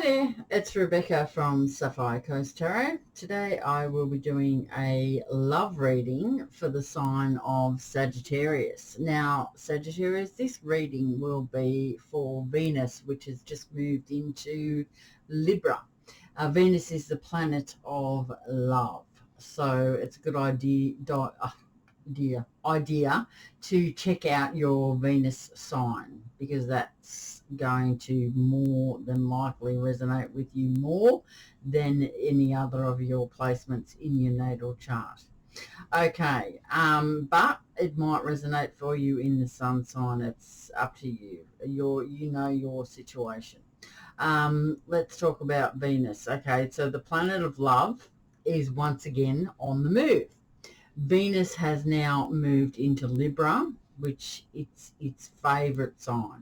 there, it's Rebecca from Sapphire Coast Tarot. Today I will be doing a love reading for the sign of Sagittarius. Now, Sagittarius, this reading will be for Venus, which has just moved into Libra. Venus is the planet of love, so it's a good idea to check out your Venus sign, because that's going to more than likely resonate with you more than any other of your placements in your natal chart. Okay, but it might resonate for you in the sun sign. It's up to you. You know your situation. Let's talk about Venus. Okay, so the planet of love is once again on the move. Venus has now moved into Libra, which it's its favourite sign.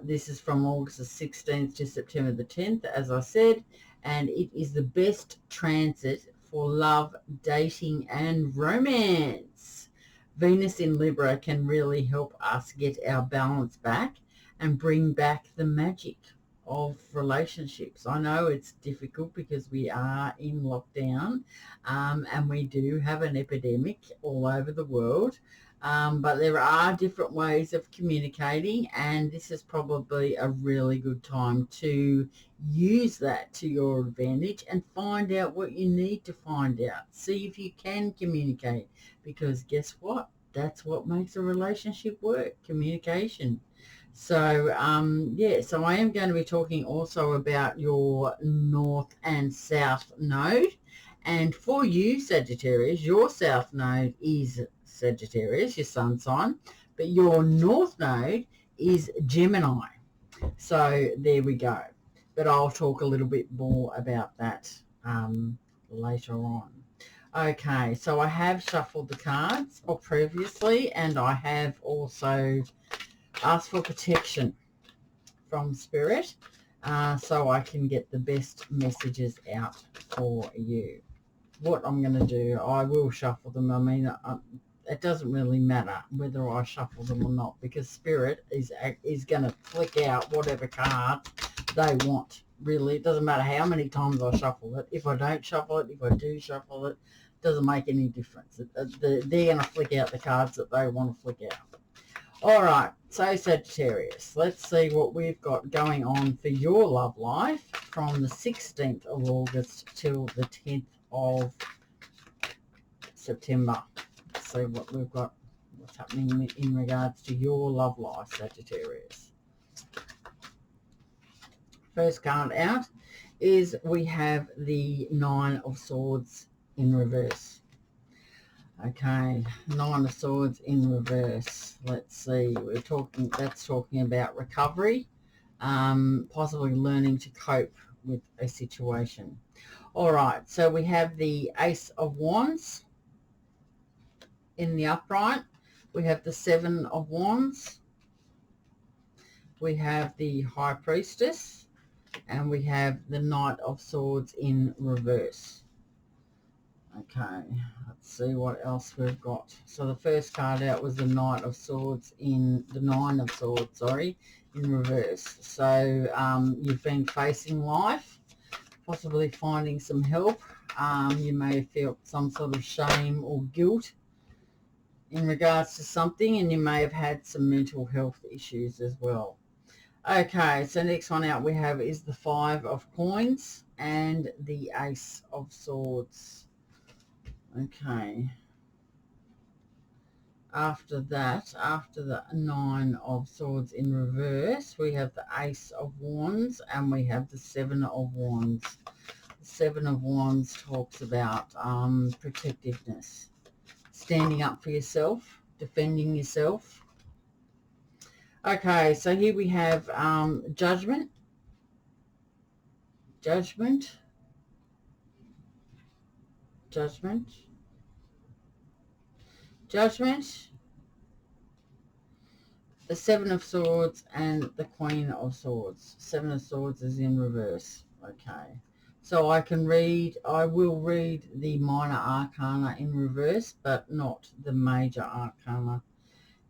This is from August the 16th to September the 10th, as I said, and it is the best transit for love, dating, and romance. Venus in Libra can really help us get our balance back and bring back the magic of relationships. I know it's difficult because we are in lockdown, and we do have an epidemic all over the world, but there are different ways of communicating, and this is probably a really good time to use that to your advantage and find out what you need to find out. See if you can communicate, because guess what? That's what makes a relationship work, communication. So, so I am going to be talking also about your North and South Node. And for you, Sagittarius, your South Node is Sagittarius, your sun sign, but your North Node is Gemini. So there we go. But I'll talk a little bit more about that later on. Okay, so I have shuffled the cards previously, and I have also ask for protection from Spirit, so I can get the best messages out for you. What I'm going to do, I will shuffle them. I mean, it doesn't really matter whether I shuffle them or not, because Spirit is going to flick out whatever card they want. Really, it doesn't matter how many times I shuffle it. If I don't shuffle it, if I do shuffle it, doesn't make any difference. They're going to flick out the cards that they want to flick out. All right, so Sagittarius, let's see what we've got going on for your love life from the 16th of August till the 10th of September. Let's see what we've got, what's happening in regards to your love life, Sagittarius. First card out is we have the Nine of Swords in reverse. Okay, Nine of Swords in reverse. Let's see. That's talking about recovery, possibly learning to cope with a situation. All right, so we have the Ace of Wands in the upright. We have the Seven of Wands. We have the High Priestess, and we have the Knight of Swords in reverse. Okay, let's see what else we've got. So the first card out was the Nine of Swords, in reverse. So you've been facing life, possibly finding some help. You may have felt some sort of shame or guilt in regards to something, and you may have had some mental health issues as well. Okay, so next one out we have is the Five of Coins and the Ace of Swords. Okay, after that, after the Nine of Swords in reverse, we have the Ace of Wands and we have the Seven of Wands. The Seven of Wands talks about protectiveness, standing up for yourself, defending yourself. Okay, so here we have Judgment, Judgment, Judgment, Judgment, the Seven of Swords, and the Queen of Swords. Seven of Swords is in reverse. Okay, so I will read the minor arcana in reverse, but not the major arcana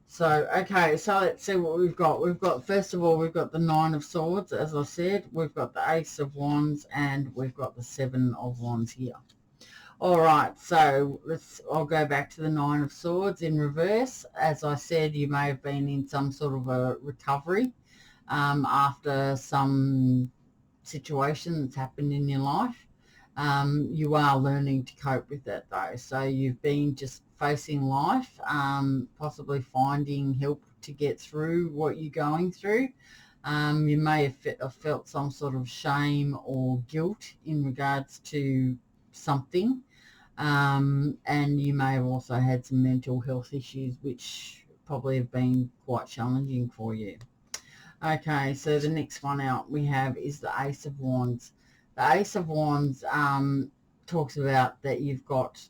So, okay, so let's see what we've got. We've got, first of all, we've got the Nine of Swords, as I said. We've got the Ace of Wands, and we've got the Seven of Wands here. All right, so I'll go back to the Nine of Swords in reverse. As I said, you may have been in some sort of a recovery after some situation that's happened in your life. You are learning to cope with that though. So you've been just facing life, possibly finding help to get through what you're going through. You may have felt some sort of shame or guilt in regards to something. And you may have also had some mental health issues which probably have been quite challenging for you. Okay, so the next one out we have is the Ace of Wands. The Ace of Wands talks about that you've got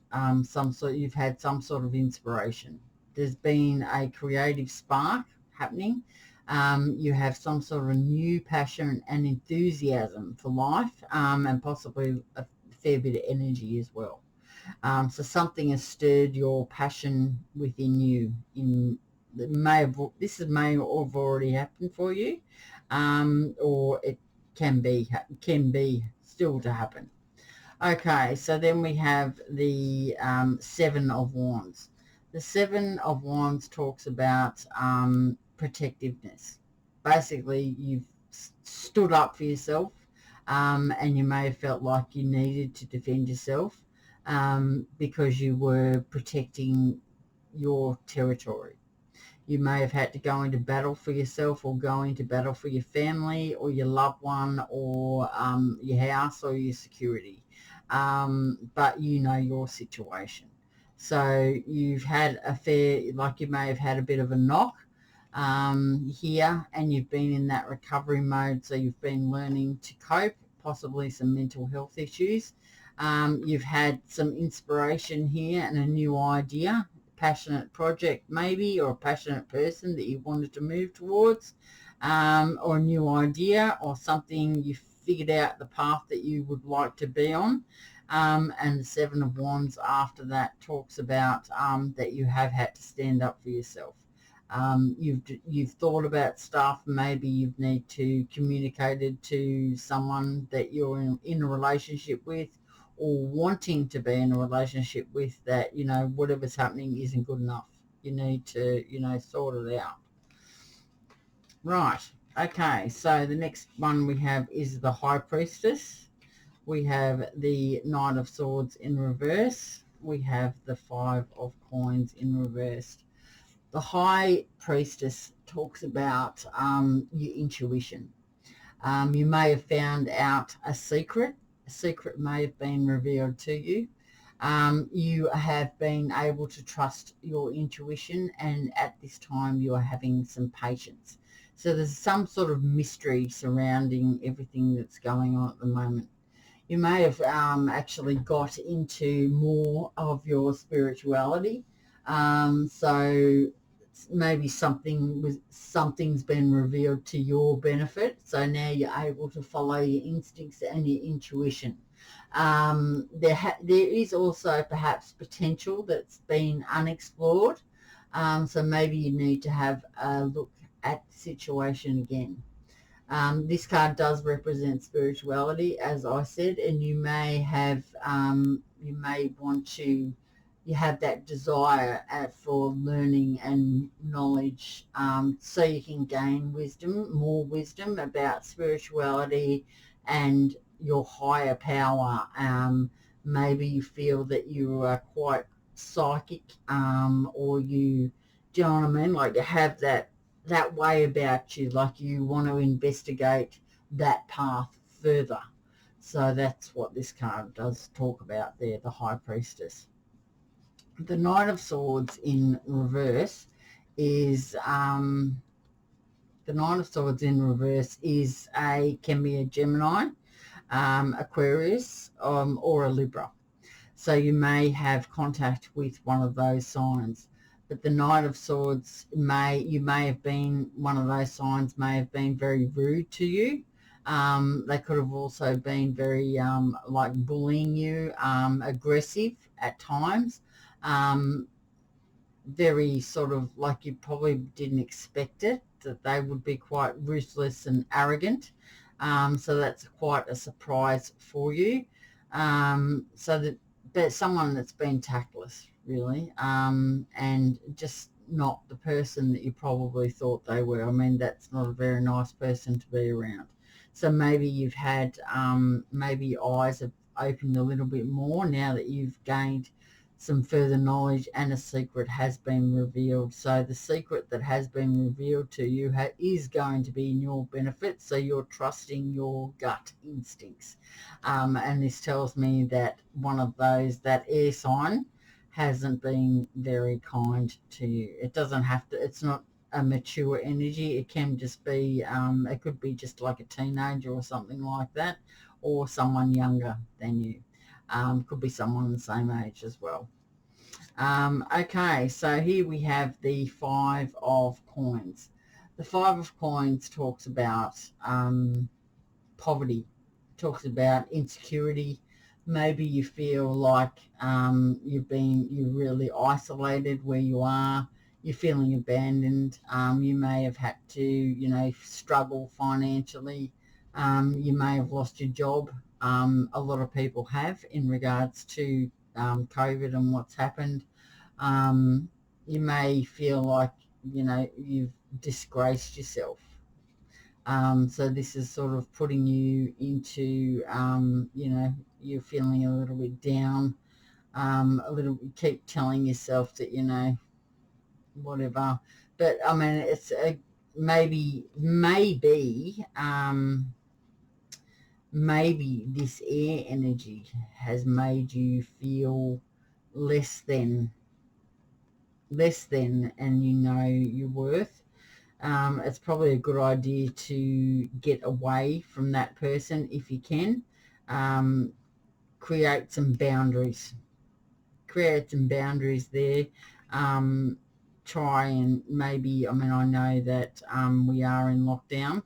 you've had some sort of inspiration. There's been a creative spark happening. You have some sort of a new passion and enthusiasm for life, and possibly a fair bit of energy as well. So something has stirred your passion within you. This may have already happened for you, or it can be still to happen. Okay, so then we have the Seven of Wands. The Seven of Wands talks about protectiveness. Basically, you've stood up for yourself, and you may have felt like you needed to defend yourself because you were protecting your territory. You may have had to go into battle for yourself, or go into battle for your family or your loved one, or your house or your security. But you know your situation. So you've had you may have had a bit of a knock here, and you've been in that recovery mode. So you've been learning to cope, possibly some mental health issues. You've had some inspiration here and a new idea, passionate project maybe, or a passionate person that you wanted to move towards, or a new idea, or something you figured out the path that you would like to be on. And the Seven of Wands after that talks about that you have had to stand up for yourself. You've thought about stuff. Maybe you've need to communicated to someone that you're in a relationship with, or wanting to be in a relationship with, that whatever's happening isn't good enough. You need to sort it out. Right. Okay, so the next one we have is the High Priestess. We have the Knight of Swords in reverse. We have the Five of Coins in reverse. The High Priestess talks about your intuition. You may have found out a secret. A secret may have been revealed to you. You have been able to trust your intuition, and at this time you are having some patience. So there's some sort of mystery surrounding everything that's going on at the moment. You may have actually got into more of your spirituality. So maybe something's been revealed to your benefit. So now you're able to follow your instincts and your intuition. There is also perhaps potential that's been unexplored. So maybe you need to have a look at the situation again. This card does represent spirituality, as I said, and you may want to, you have that desire for learning and knowledge, so you can gain more wisdom about spirituality and your higher power. Maybe you feel that you are quite psychic, or do you know what I mean? Like you have that way about you, like you want to investigate that path further. So that's what this card does talk about there, the High Priestess. The Knight of Swords in reverse is the Knight of Swords in reverse can be a Gemini, Aquarius, or a Libra. So you may have contact with one of those signs. But the Knight of Swords you may have been, one of those signs may have been very rude to you. They could have also been very bullying you, aggressive at times. very sort of like you probably didn't expect it, that they would be quite ruthless and arrogant. So that's quite a surprise for you. So that, but someone that's been tactless, really, and just not the person that you probably thought they were. I mean, that's not a very nice person to be around. So maybe you've had, maybe your eyes have opened a little bit more now that you've gained some further knowledge and a secret has been revealed. So the secret that has been revealed to you is going to be in your benefit. So you're trusting your gut instincts. And this tells me that one of those, that air sign, hasn't been very kind to you. It doesn't have to, it's not a mature energy. It can just be, it could be just like a teenager or something like that, or someone younger than you. Could be someone the same age as well. Okay, so here we have the Five of Coins. The Five of Coins talks about poverty, talks about insecurity. Maybe you feel like you're really isolated where you are. You're feeling abandoned. You may have had to, struggle financially. You may have lost your job. A lot of people have in regards to COVID and what's happened. You may feel like, you've disgraced yourself. So this is sort of putting you into, you're feeling a little bit down, you keep telling yourself that, whatever. But I mean, it's maybe this air energy has made you feel less than, and your worth. It's probably a good idea to get away from that person if you can. Create some boundaries. There. Try and maybe, I know that we are in lockdown,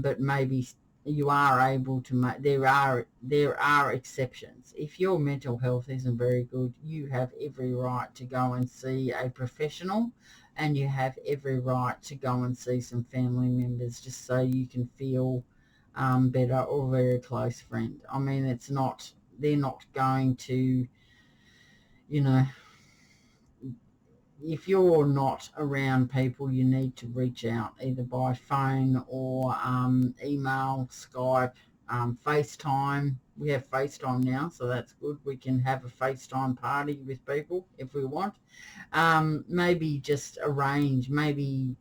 but maybe you are able to make, there are exceptions. If your mental health isn't very good, you have every right to go and see a professional, and you have every right to go and see some family members just so you can feel better, or a very close friend. I mean, they're not going to, if you're not around people, you need to reach out either by phone or email, Skype, FaceTime. We have FaceTime now, so that's good. We can have a FaceTime party with people if we want. Maybe just arrange, maybe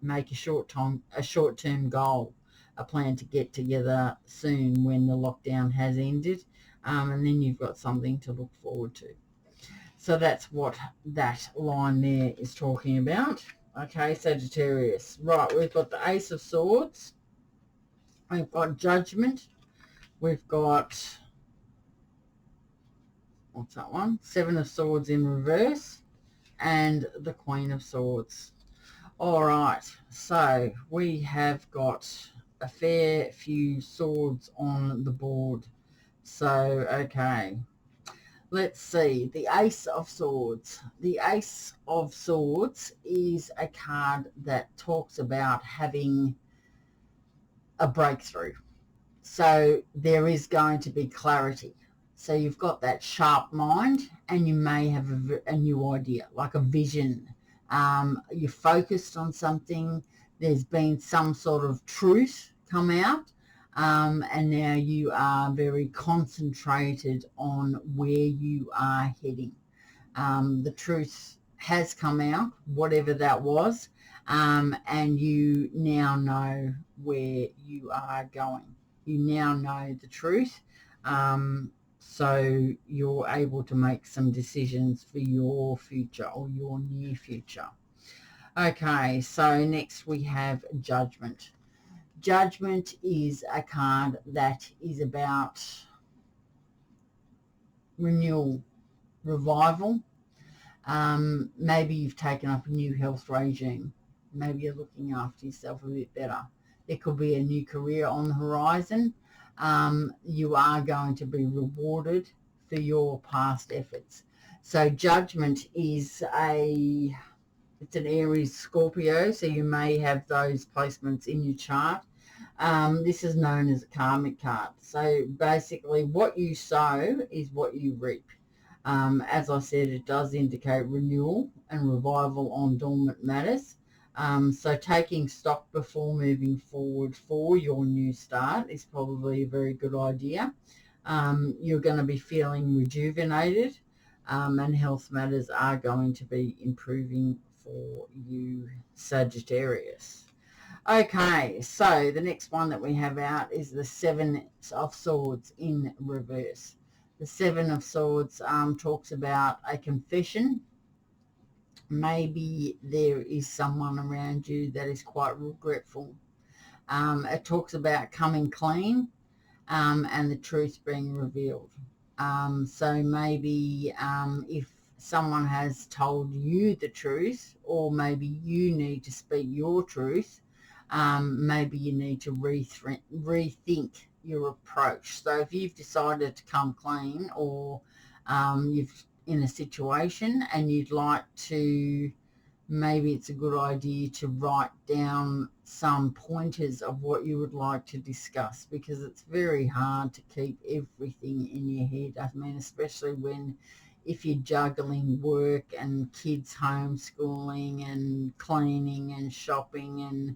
make a short-term goal, a plan to get together soon when the lockdown has ended, and then you've got something to look forward to. So that's what that line there is talking about. Okay, Sagittarius. Right, we've got the Ace of Swords. We've got Judgment. We've got, what's that one? Seven of Swords in reverse. And the Queen of Swords. All right, so we have got a fair few swords on the board. So, okay. Let's see, the Ace of Swords. The Ace of Swords is a card that talks about having a breakthrough. So there is going to be clarity. So you've got that sharp mind, and you may have a new idea, like a vision. You're focused on something. There's been some sort of truth come out. And now you are very concentrated on where you are heading. The truth has come out, whatever that was, and you now know where you are going. You now know the truth, so you're able to make some decisions for your future or your near future. Okay, so next we have Judgment. Judgment is a card that is about renewal, revival. Maybe you've taken up a new health regime. Maybe you're looking after yourself a bit better. There could be a new career on the horizon. You are going to be rewarded for your past efforts. So Judgment is it's an Aries Scorpio, so you may have those placements in your chart. This is known as a karmic card. So basically what you sow is what you reap. As I said, it does indicate renewal and revival on dormant matters. So taking stock before moving forward for your new start is probably a very good idea. You're going to be feeling rejuvenated, and health matters are going to be improving for you, Sagittarius. Okay, so the next one that we have out is the Seven of Swords in reverse. The Seven of Swords talks about a confession. Maybe there is someone around you that is quite regretful. It talks about coming clean, and the truth being revealed. So maybe if someone has told you the truth, or maybe you need to speak your truth, maybe you need to rethink your approach. So if you've decided to come clean, or you've in a situation and you'd like to, maybe it's a good idea to write down some pointers of what you would like to discuss, because it's very hard to keep everything in your head. I mean, especially if you're juggling work and kids homeschooling and cleaning and shopping,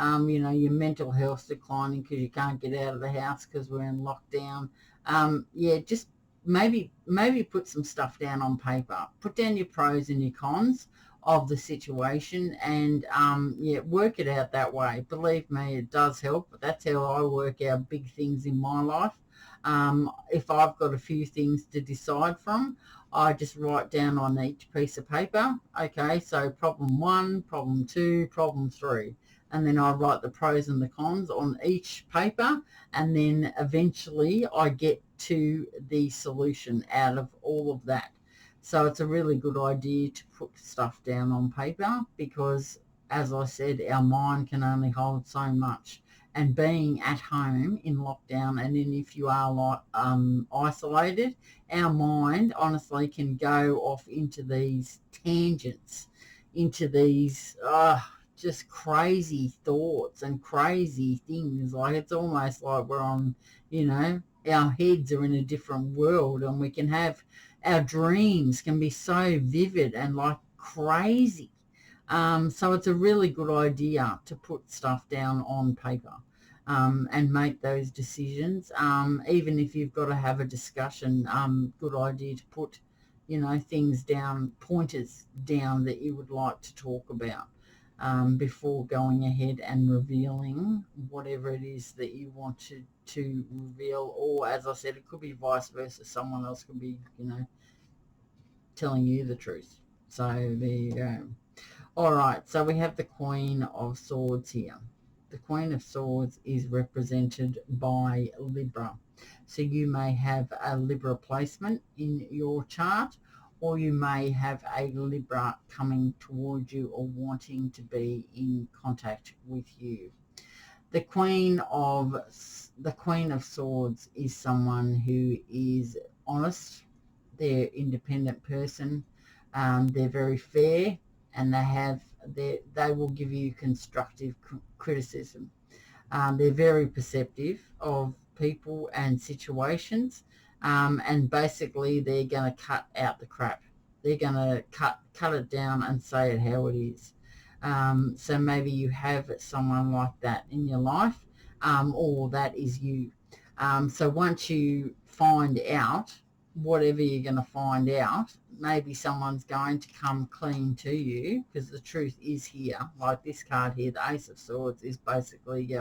and your mental health's declining because you can't get out of the house because we're in lockdown. Just maybe put some stuff down on paper. Put down your pros and your cons of the situation, and work it out that way. Believe me, it does help. That's how I work out big things in my life. If I've got a few things to decide from, I just write down on each piece of paper. Okay, so problem 1, problem 2, problem 3. And then I write the pros and the cons on each paper, and then eventually I get to the solution out of all of that. So it's a really good idea to put stuff down on paper, because, as I said, our mind can only hold so much. And being at home in lockdown, and then if you are isolated, our mind honestly can go off into these tangents, into these just crazy thoughts and crazy things. Like, it's almost like we're on, our heads are in a different world, and we can have, our dreams can be so vivid and like crazy. So it's a really good idea to put stuff down on paper, and make those decisions. Even if you've got to have a discussion, good idea to put, things down, pointers down that you would like to talk about, before going ahead and revealing whatever it is that you want to reveal. Or, as I said, it could be vice versa. Someone else could be, telling you the truth. So there you go. All right, so we have the Queen of Swords here. The Queen of Swords is represented by Libra. So you may have a Libra placement in your chart, or you may have a Libra coming towards you or wanting to be in contact with you. The Queen of Swords is someone who is honest. They're an independent person. They're very fair, and they will give you constructive criticism. They're very perceptive of people and situations, and basically they're going to cut out the crap. They're going to cut it down and say it how it is. So maybe you have someone like that in your life, or that is you. So once you find out whatever you're going to find out, maybe someone's going to come clean to you, because the truth is here. Like this card here, the Ace of Swords, is basically,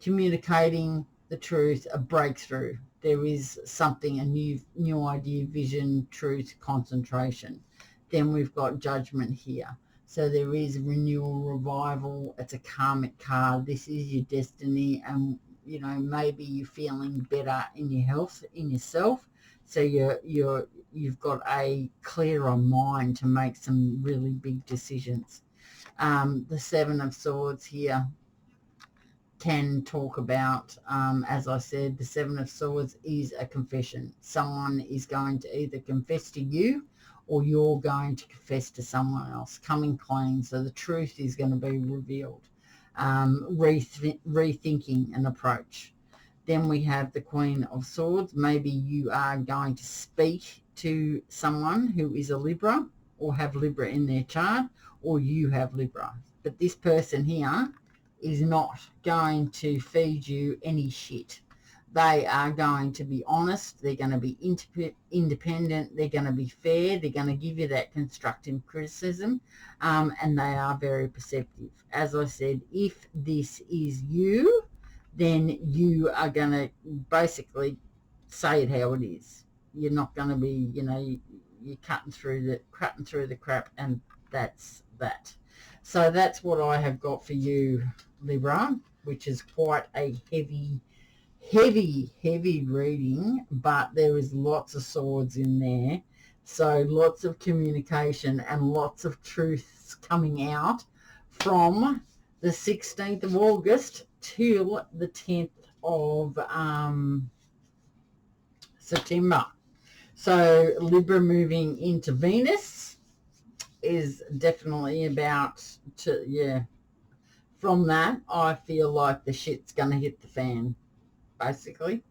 communicating the truth, a breakthrough. There is something, a new idea, vision, truth, concentration. Then we've got Judgment here. So there is renewal, revival. It's a karmic card. This is your destiny, and maybe you're feeling better in your health, in yourself. So you've got a clearer mind to make some really big decisions. The Seven of Swords here can talk about, as I said, the Seven of Swords is a confession. Someone is going to either confess to you or you're going to confess to someone else, coming clean. So the truth is going to be revealed, rethinking an approach. Then we have the Queen of Swords. Maybe you are going to speak to someone who is a Libra or have Libra in their chart, or you have Libra. But this person here is not going to feed you any shit. They are going to be honest. They're going to be independent. They're going to be fair. They're going to give you that constructive criticism, and they are very perceptive. As I said, if this is you, then you are going to basically say it how it is. You're not going to be, you're cutting through the crap, and that's that. So that's what I have got for you, Libra, which is quite a heavy reading, but there is lots of swords in there. So lots of communication and lots of truths coming out from the 16th of August till the 10th of September. So Libra moving into Venus is definitely about from that, I feel like the shit's going to hit the fan, basically.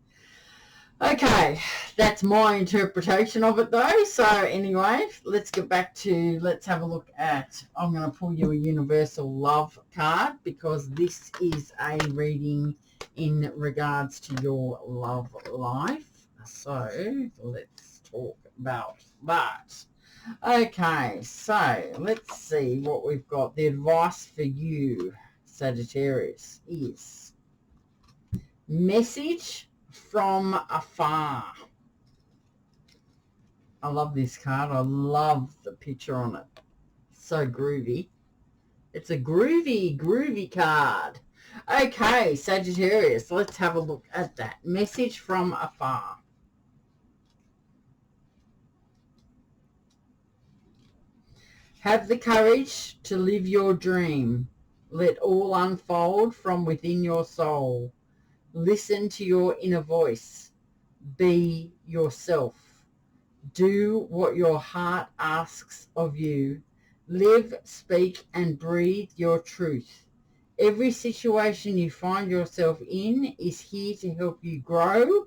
Okay, that's my interpretation of it though. So anyway, let's get back to, let's have a look at, I'm going to pull you a universal love card because this is a reading in regards to your love life. So let's talk about that. Okay, so let's see what we've got. The advice for you, Sagittarius, is message from afar. I love this card. I love the picture on it. So groovy. It's a groovy card. Okay, Sagittarius, let's have a look at that. Message from afar. Have the courage to live your dream. Let all unfold from within your soul. Listen to your inner voice. Be yourself. Do what your heart asks of you. Live, speak, and breathe your truth. Every situation you find yourself in is here to help you grow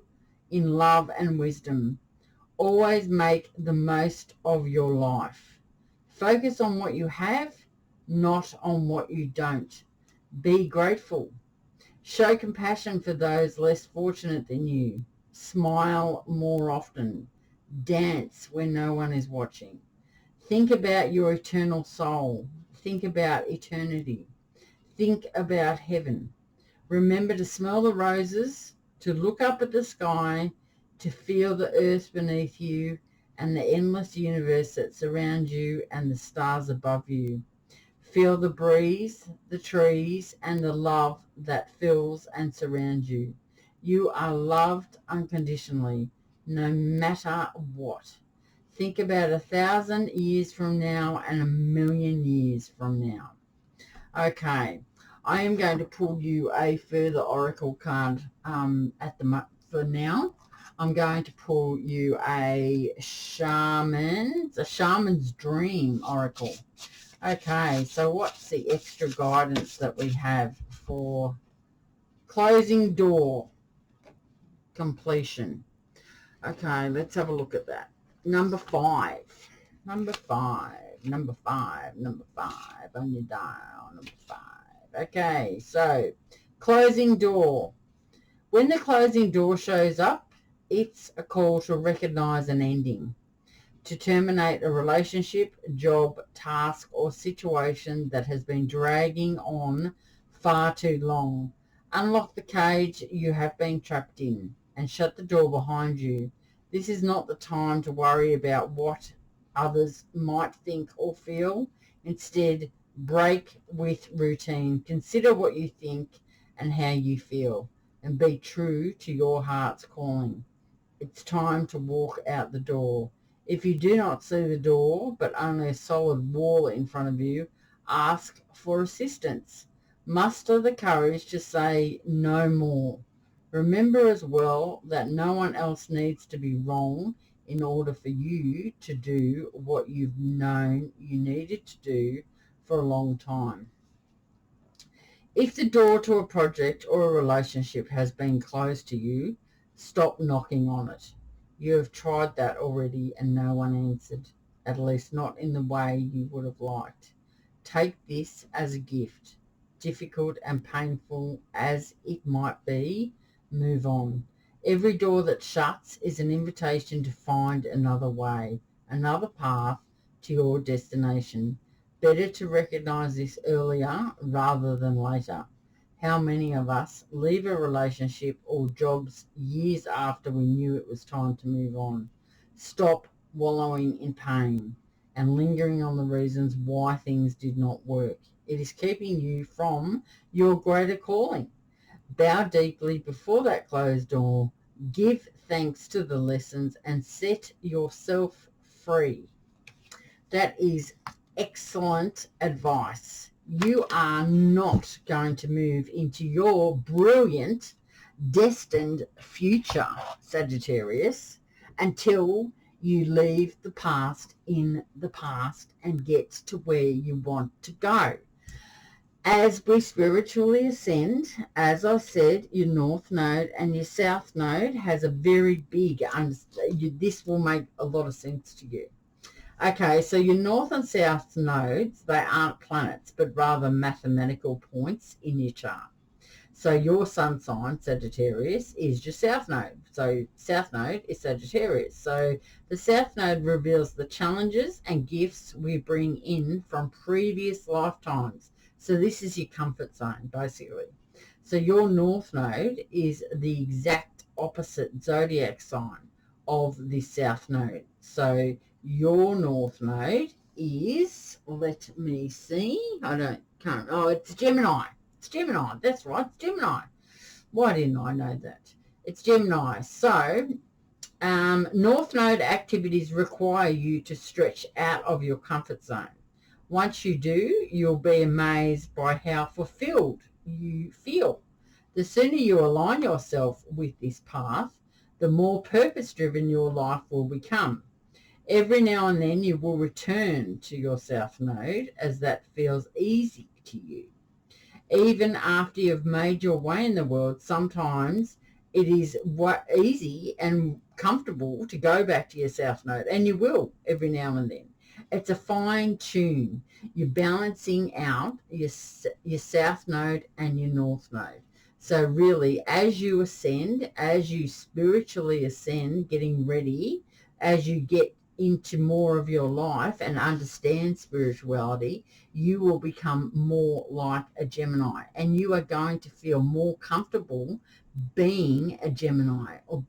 in love and wisdom. Always make the most of your life. Focus on what you have, not on what you don't. Be grateful. Show compassion for those less fortunate than you. Smile more often. Dance when no one is watching. Think about your eternal soul. Think about eternity. Think about heaven. Remember to smell the roses, to look up at the sky, to feel the earth beneath you and the endless universe that surrounds you and the stars above you. Feel the breeze, the trees, and the love that fills and surrounds you. You are loved unconditionally, no matter what. Think about 1,000 years from now and 1,000,000 years from now. Okay, I am going to pull you a further oracle card for now. I'm going to pull you a shaman's dream oracle. Okay, so what's the extra guidance that we have for closing door completion? Okay, let's have a look at that. Number five on your dial. Number 5. Okay, so closing door. When the closing door shows up, it's a call to recognize an ending, to terminate a relationship, job, task, or situation that has been dragging on far too long. Unlock the cage you have been trapped in and shut the door behind you. This is not the time to worry about what others might think or feel. Instead, break with routine. Consider what you think and how you feel, and be true to your heart's calling. It's time to walk out the door. If you do not see the door, but only a solid wall in front of you, ask for assistance. Muster the courage to say no more. Remember as well that no one else needs to be wrong in order for you to do what you've known you needed to do for a long time. If the door to a project or a relationship has been closed to you, stop knocking on it. You have tried that already and no one answered, at least not in the way you would have liked. Take this as a gift. Difficult and painful as it might be, move on. Every door that shuts is an invitation to find another way, another path to your destination. Better to recognize this earlier rather than later. How many of us leave a relationship or jobs years after we knew it was time to move on? Stop wallowing in pain and lingering on the reasons why things did not work. It is keeping you from your greater calling. Bow deeply before that closed door. Give thanks to the lessons and set yourself free. That is excellent advice. You are not going to move into your brilliant, destined future, Sagittarius, until you leave the past in the past and get to where you want to go. As we spiritually ascend, as I said, your North Node and your South Node has a very big, this will make a lot of sense to you. Okay, so your North and South nodes, they aren't planets, but rather mathematical points in your chart. So your sun sign, Sagittarius, is your South Node. So South Node is Sagittarius. So the South Node reveals the challenges and gifts we bring in from previous lifetimes. So this is your comfort zone, basically. So your North Node is the exact opposite zodiac sign of the South Node. So your North Node is, let me see, it's Gemini. It's Gemini, that's right, it's Gemini. Why didn't I know that? It's Gemini. So North Node activities require you to stretch out of your comfort zone. Once you do, you'll be amazed by how fulfilled you feel. The sooner you align yourself with this path, the more purpose-driven your life will become. Every now and then you will return to your South Node as that feels easy to you. Even after you've made your way in the world, sometimes it is easy and comfortable to go back to your South Node, and you will every now and then. It's a fine tune. You're balancing out your South Node and your North Node. So really, as you ascend, as you spiritually ascend, getting ready, as you get into more of your life and understand spirituality, you will become more like a Gemini, and you are going to feel more comfortable being a Gemini or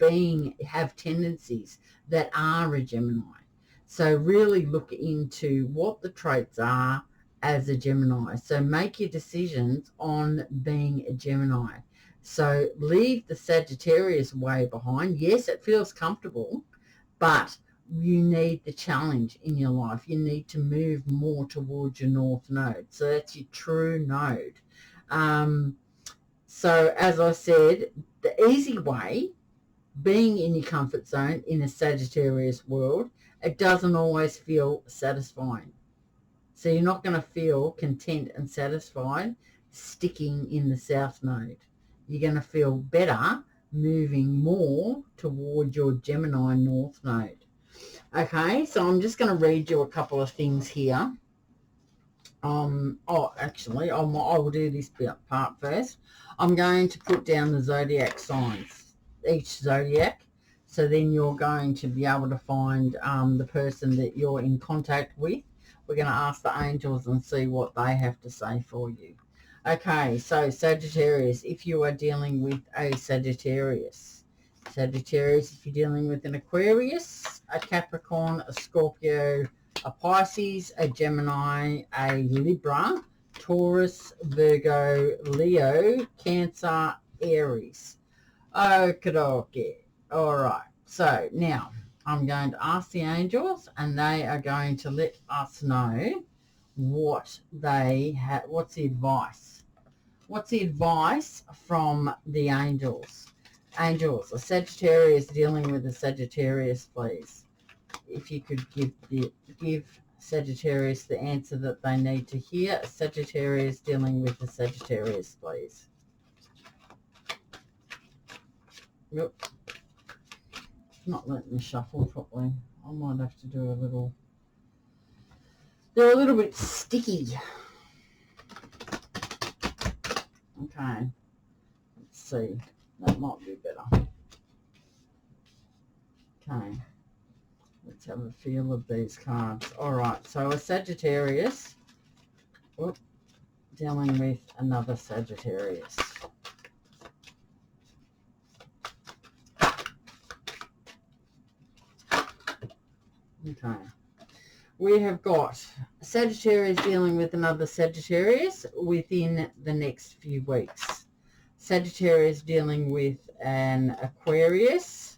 have tendencies that are a Gemini. So really look into what the traits are as a Gemini. So make your decisions on being a Gemini. So leave the Sagittarius way behind. Yes, it feels comfortable, but you need the challenge in your life. You need to move more towards your North Node. So that's your true node. So as I said, the easy way, being in your comfort zone in a Sagittarius world, it doesn't always feel satisfying. So you're not going to feel content and satisfied sticking in the South Node. You're going to feel better moving more toward your Gemini North Node. Okay, so I'm just going to read you a couple of things here. I will do this part first. I'm going to put down the zodiac signs, each zodiac. So then you're going to be able to find the person that you're in contact with. We're going to ask the angels and see what they have to say for you. Okay, so Sagittarius, if you are dealing with a Sagittarius. Sagittarius, if you're dealing with an Aquarius, a Capricorn, a Scorpio, a Pisces, a Gemini, a Libra, Taurus, Virgo, Leo, Cancer, Aries. Okie all right, so now I'm going to ask the angels, and they are going to let us know what they what's the advice What's the advice from the angels? Angels, a Sagittarius dealing with a Sagittarius, please. If you could give Sagittarius the answer that they need to hear. A Sagittarius dealing with a Sagittarius, please. Yep. Not letting me shuffle properly. I might have to do a little. They're a little bit sticky. Okay. Let's see. That might be better. Okay. Let's have a feel of these cards. All right. So a Sagittarius dealing with another Sagittarius. Okay. We have got Sagittarius dealing with another Sagittarius within the next few weeks. Sagittarius dealing with an Aquarius,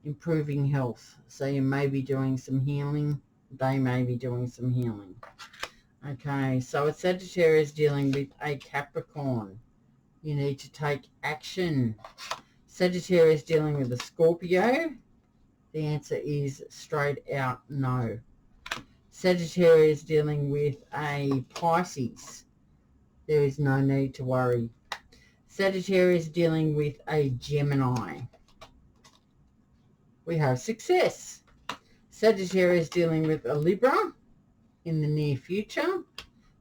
improving health. So you may be doing some healing. They may be doing some healing. Okay, so a Sagittarius dealing with a Capricorn. You need to take action. Sagittarius dealing with a Scorpio. The answer is straight out no. Sagittarius dealing with a Pisces. There is no need to worry. Sagittarius dealing with a Gemini. We have success. Sagittarius dealing with a Libra in the near future.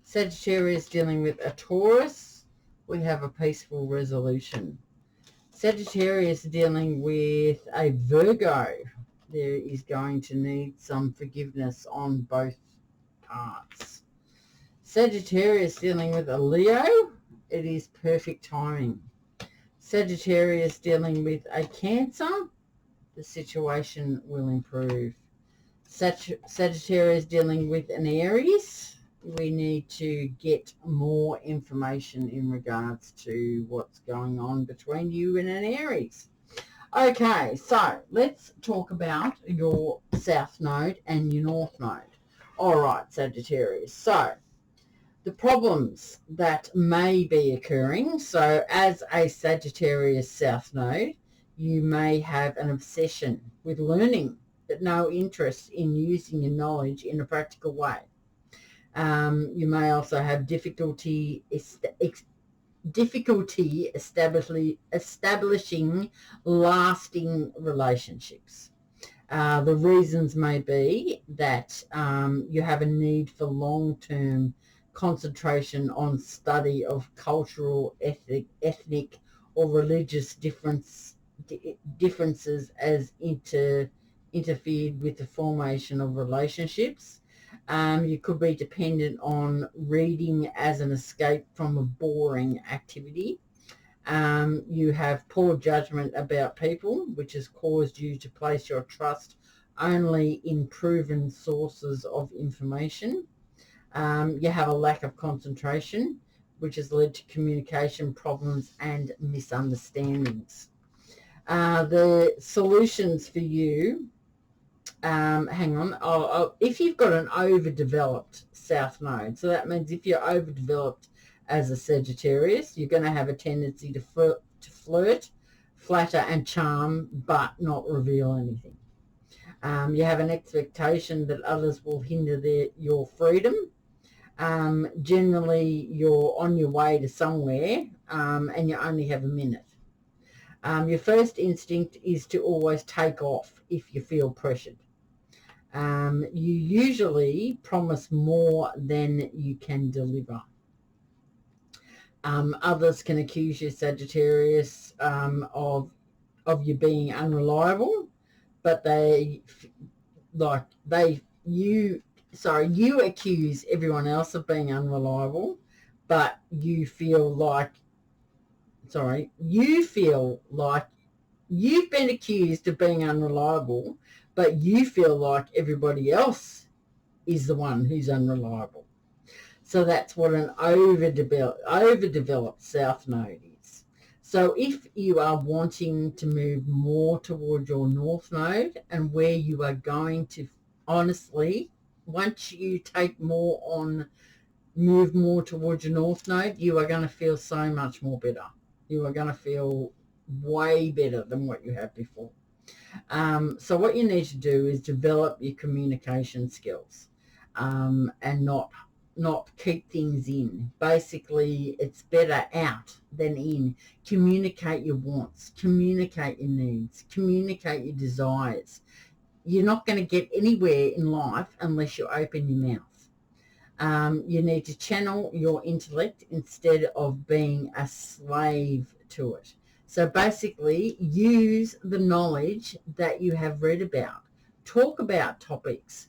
Sagittarius dealing with a Taurus. We have a peaceful resolution. Sagittarius dealing with a Virgo. There is going to need some forgiveness on both parts. Sagittarius dealing with a Leo. It is perfect timing. Sagittarius dealing with a Cancer. The situation will improve. Sagittarius dealing with an Aries. We need to get more information in regards to what's going on between you and an Aries. Okay, so let's talk about your South Node and your North Node. All right, Sagittarius. So the problems that may be occurring. So as a Sagittarius South Node, you may have an obsession with learning, but no interest in using your knowledge in a practical way. You may also have difficulty establishing lasting relationships. The reasons may be that you have a need for long-term concentration on study of cultural, ethnic or religious differences as interfered with the formation of relationships. You could be dependent on reading as an escape from a boring activity. You have poor judgment about people, which has caused you to place your trust only in proven sources of information. You have a lack of concentration, which has led to communication problems and misunderstandings. The solutions for you, hang on, if you've got an overdeveloped South Node, so that means if you're overdeveloped as a Sagittarius, you're going to have a tendency to flirt, flatter and charm, but not reveal anything. You have an expectation that others will hinder your freedom. Generally, you're on your way to somewhere and you only have a minute. Your first instinct is to always take off if you feel pressured. You usually promise more than you can deliver. Others can accuse you, Sagittarius, of you being unreliable, but you accuse everyone else of being unreliable, but you feel like you've been accused of being unreliable, but you feel like everybody else is the one who's unreliable. So that's what an overdeveloped South Node is. So if you are wanting to move more toward your North Node, and where you are going to, honestly, once you take more on move more towards your North Node, you are going to feel so much more better. You are going to feel way better than what you have before. So what you need to do is develop your communication skills, and not keep things in. Basically, it's better out than in. Communicate your wants, communicate your needs, communicate your desires. You're not going to get anywhere in life unless you open your mouth. You need to channel your intellect instead of being a slave to it. So basically, use the knowledge that you have read about. Talk about topics.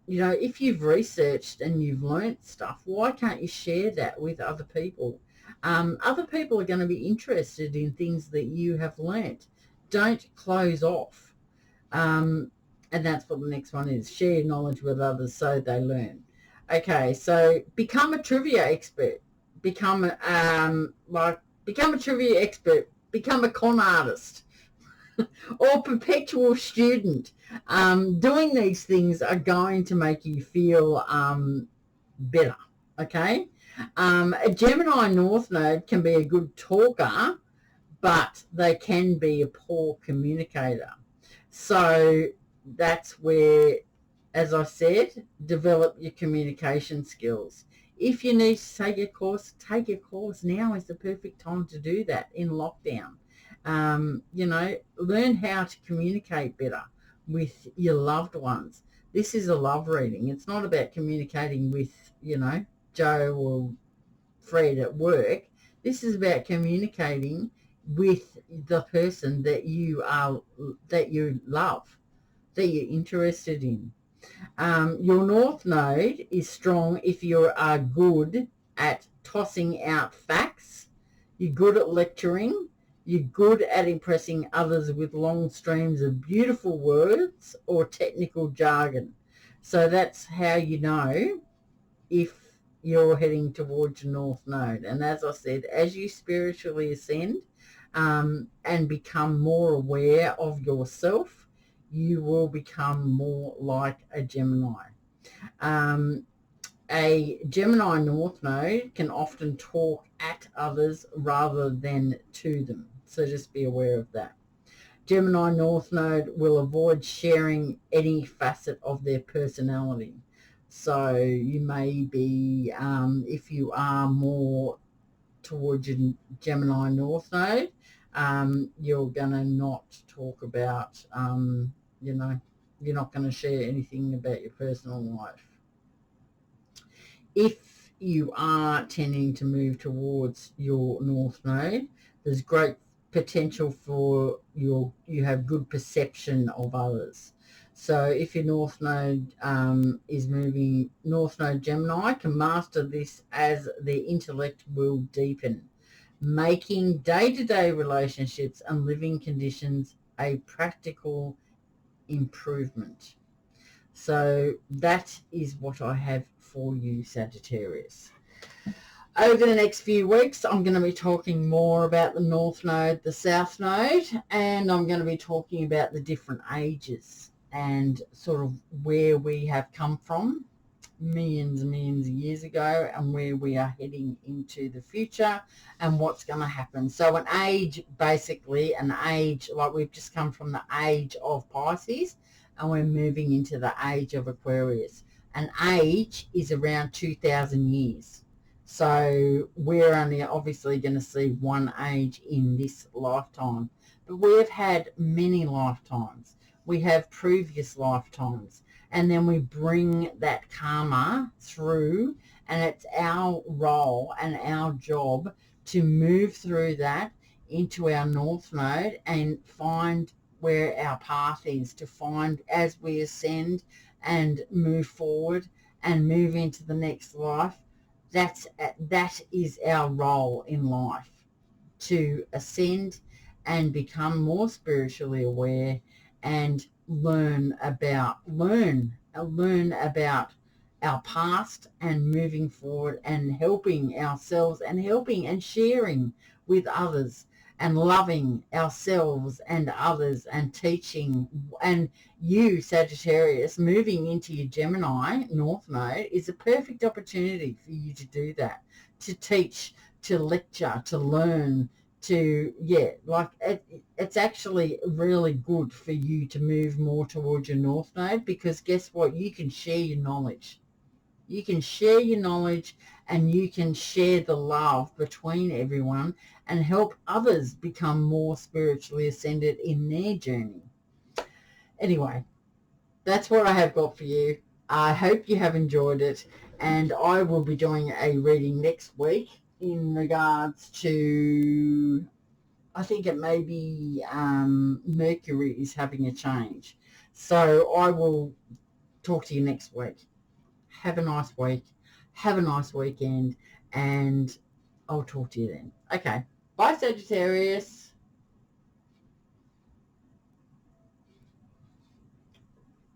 If you've researched and you've learnt stuff, why can't you share that with other people? Other people are going to be interested in things that you have learnt. Don't close off. And that's what the next one is. Share your knowledge with others so they learn. Okay, so become a trivia expert. Become a trivia expert. Become a con artist. Or perpetual student. Doing these things are going to make you feel better, okay? A Gemini North Node can be a good talker, but they can be a poor communicator. So that's where, as I said, develop your communication skills. If you need to take a course, take a course. Now is the perfect time to do that in lockdown. Learn how to communicate better with your loved ones. This is a love reading. It's not about communicating with, Joe or Fred at work. This is about communicating with the person that you love, that you're interested in. Your North Node is strong if you are good at tossing out facts. You're good at lecturing. You're good at impressing others with long streams of beautiful words or technical jargon. So that's how you know if you're heading towards your North Node. And as I said, as you spiritually ascend and become more aware of yourself, you will become more like a Gemini. A Gemini North Node can often talk at others rather than to them. So just be aware of that. Gemini North Node will avoid sharing any facet of their personality. So you may be, if you are more towards your Gemini North Node, you're going to not talk about, you're not going to share anything about your personal life. If you are tending to move towards your North Node, there's great potential for you have good perception of others. So if your North Node is moving, North Node Gemini can master this as their intellect will deepen, making day-to-day relationships and living conditions a practical improvement. So that is what I have for you, Sagittarius. Over the next few weeks, I'm going to be talking more about the North Node, the South Node, and I'm going to be talking about the different ages and sort of where we have come from millions and millions of years ago and where we are heading into the future and what's going to happen. So an age, basically an age, like we've just come from the age of Pisces and we're moving into the age of Aquarius. An age is around 2,000 years. So we're only obviously going to see one age in this lifetime. But we've had many lifetimes. We have previous lifetimes. And then we bring that karma through. And it's our role and our job to move through that into our North Node and find where our path is, to find as we ascend and move forward and move into the next life. That is our role in life, to ascend and become more spiritually aware and learn about our past and moving forward and helping ourselves and helping and sharing with others and loving ourselves and others and teaching. And you, Sagittarius, moving into your Gemini North Node is a perfect opportunity for you to do that, to teach, to lecture, to learn, to, it's actually really good for you to move more towards your North Node, because guess what? You can share your knowledge. You can share your knowledge and you can share the love between everyone and help others become more spiritually ascended in their journey. Anyway, that's what I have got for you. I hope you have enjoyed it, and I will be doing a reading next week in regards to, I think it may be Mercury is having a change. So I will talk to you next week. Have a nice week. Have a nice weekend, and I'll talk to you then. Okay. Bye, Sagittarius.